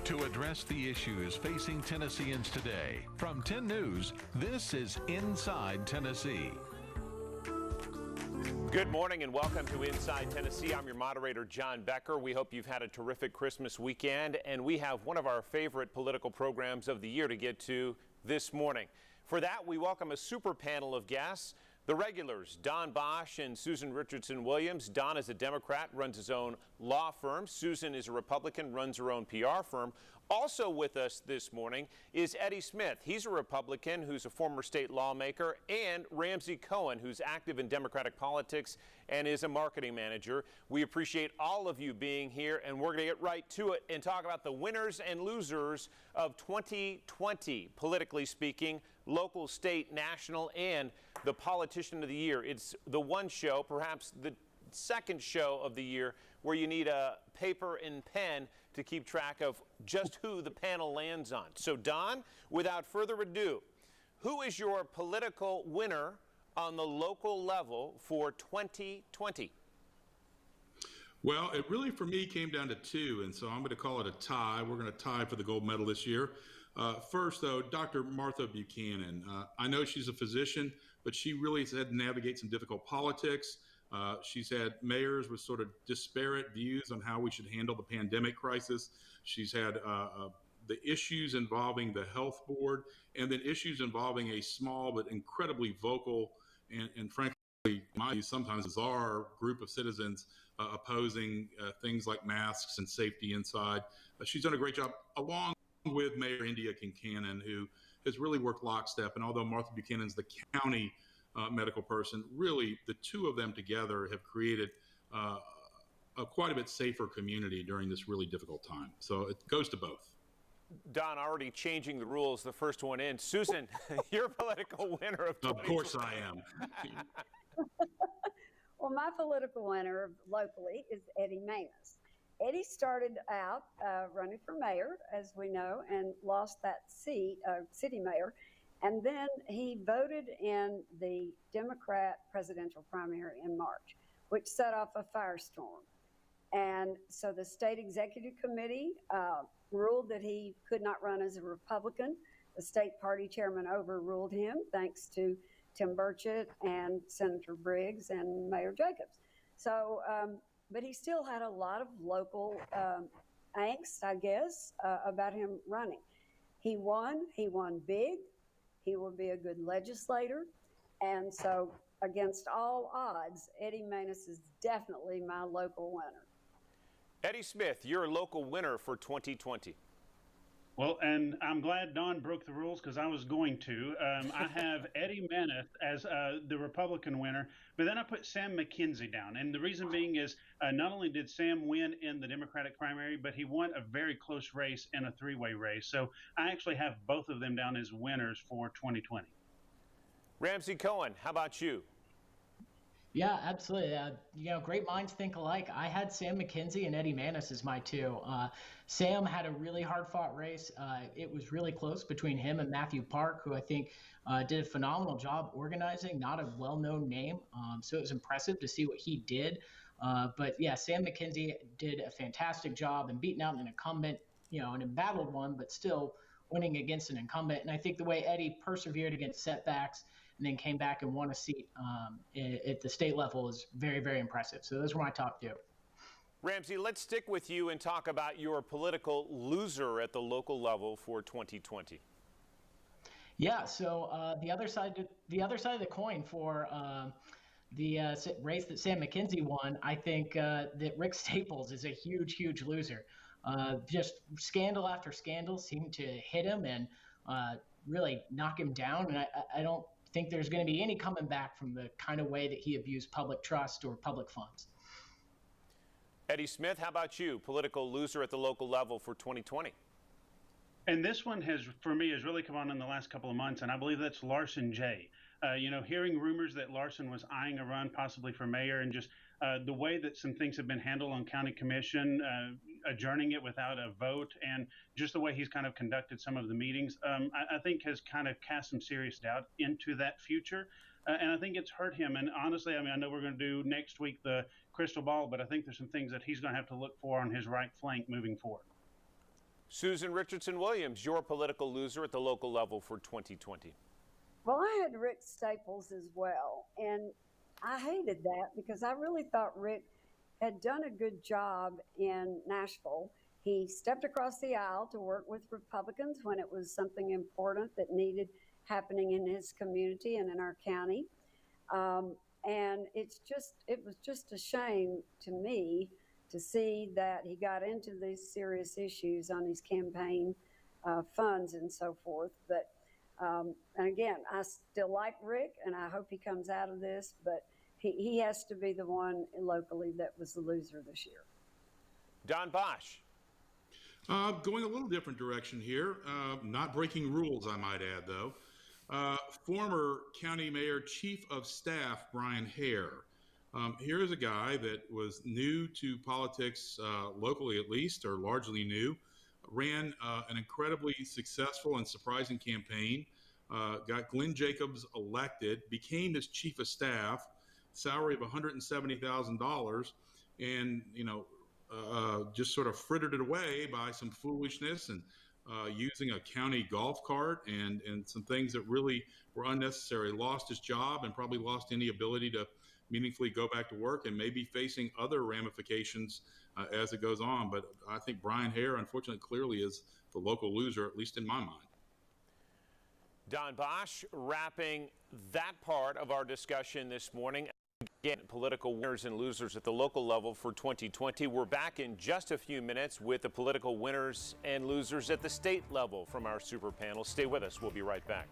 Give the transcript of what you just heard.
To address the issues facing Tennesseans today, from 10 News, this is Inside Tennessee. Good morning and welcome to Inside Tennessee. I'm your moderator, John Becker. We hope you've had a terrific Christmas weekend, and we have one of our favorite political programs of the year to get to this morning. For that, we welcome a super panel of guests. The regulars, Don Bosch and Susan Richardson Williams. Don is a Democrat, runs his own law firm. Susan is a Republican, runs her own PR firm. Also with us this morning is Eddie Smith. He's a Republican who's a former state lawmaker, and Ramsey Cohen, who's active in Democratic politics and is a marketing manager. We appreciate all of you being here, and we're going to get right to it and talk about the winners and losers of 2020, politically speaking, local, state, national, and the Politician of the Year. It's the one show, perhaps the second show of the year, where you need a paper and pen to keep track of just who the panel lands on. So, Don, without further ado, who is your political winner on the local level for 2020? Well, it really, for me, came down to two, and so I'm going to call it a tie. We're going to tie for the gold medal this year. First, though, Dr. Martha Buchanan. I know she's a physician, but she really has had to navigate some difficult politics. She's had mayors with sort of disparate views on how we should handle the pandemic crisis. She's had the issues involving the health board, and then issues involving a small but incredibly vocal and frankly, my view, sometimes bizarre group of citizens opposing things like masks and safety inside. She's done a great job, along with Mayor India Kincannon, who has really worked lockstep. And although Martha Buchanan's the county medical person, really the two of them together have created a quite a bit safer community during this really difficult time. So it goes to both. Don, already changing the rules, the first one in. Susan, you're political winner of 2020. Of course I am. Well, my political winner locally is Eddie Maness. Eddie started out running for mayor, as we know, and lost that seat, city mayor. And then he voted in the Democrat presidential primary in March, which set off a firestorm. And so the state executive committee ruled that he could not run as a Republican. The state party chairman overruled him, thanks to Tim Burchett and Senator Briggs and Mayor Jacobs. So, but he still had a lot of local angst, I guess, about him running. He won big. He will be a good legislator. And so against all odds, Eddie Maness is definitely my local winner. Eddie Smith, you're a local winner for 2020. Well, and I'm glad Don broke the rules because I was going to. I have Eddie Maness as the Republican winner, but then I put Sam McKenzie down. And the reason being is not only did Sam win in the Democratic primary, but he won a very close race in a three-way race. So I actually have both of them down as winners for 2020. Ramsey Cohen, how about you? Yeah, absolutely. Great minds think alike. I had Sam McKenzie and Eddie Maness as my two. Sam had a really hard-fought race. It was really close between him and Matthew Park, who I think did a phenomenal job organizing, not a well-known name. So it was impressive to see what he did. But yeah, Sam McKenzie did a fantastic job and beating out an incumbent, an embattled one, but still winning against an incumbent. And I think the way Eddie persevered against setbacks and then came back and won a seat at the state level is very, very impressive. So those were my top two. Ramsey, let's stick with you and talk about your political loser at the local level for 2020. Yeah, so the other side of the coin for the race that Sam McKenzie won, I think that Rick Staples is a huge, huge loser. Just scandal after scandal seemed to hit him and really knock him down. And I don't think there's going to be any coming back from the kind of way that he abused public trust or public funds. Eddie Smith, how about you? Political loser at the local level for 2020. And this one for me, has really come on in the last couple of months, and I believe that's Larson J. Hearing rumors that Larson was eyeing a run possibly for mayor, and just the way that some things have been handled on county commission, adjourning it without a vote, and just the way he's kind of conducted some of the meetings, I think has kind of cast some serious doubt into that future. And I think it's hurt him. And honestly, I know we're going to do next week the crystal ball, but I think there's some things that he's going to have to look for on his right flank moving forward. Susan Richardson Williams, your political loser at the local level for 2020. Well, I had Rick Staples as well, and I hated that because I really thought Rick had done a good job in Nashville. He stepped across the aisle to work with Republicans when it was something important that needed happening in his community and in our county. And it was just a shame to me to see that he got into these serious issues on his campaign funds and so forth. But and again, I still like Rick, and I hope he comes out of this, but he has to be the one locally that was the loser this year. Don Bosch. Going a little different direction here, not breaking rules, I might add, though. Former County Mayor Chief of Staff Brian Hare. Here is a guy that was new to politics, locally at least, or largely new, ran an incredibly successful and surprising campaign, got Glenn Jacobs elected, became his chief of staff, salary of $170,000, and, just sort of frittered it away by some foolishness and using a county golf cart and some things that really were unnecessary. Lost his job and probably lost any ability to meaningfully go back to work, and maybe facing other ramifications as it goes on. But I think Brian Hare, unfortunately, clearly is the local loser, at least in my mind. Don Bosch, wrapping that part of our discussion this morning. Again, political winners and losers at the local level for 2020. We're back in just a few minutes with the political winners and losers at the state level from our super panel. Stay with us. We'll be right back.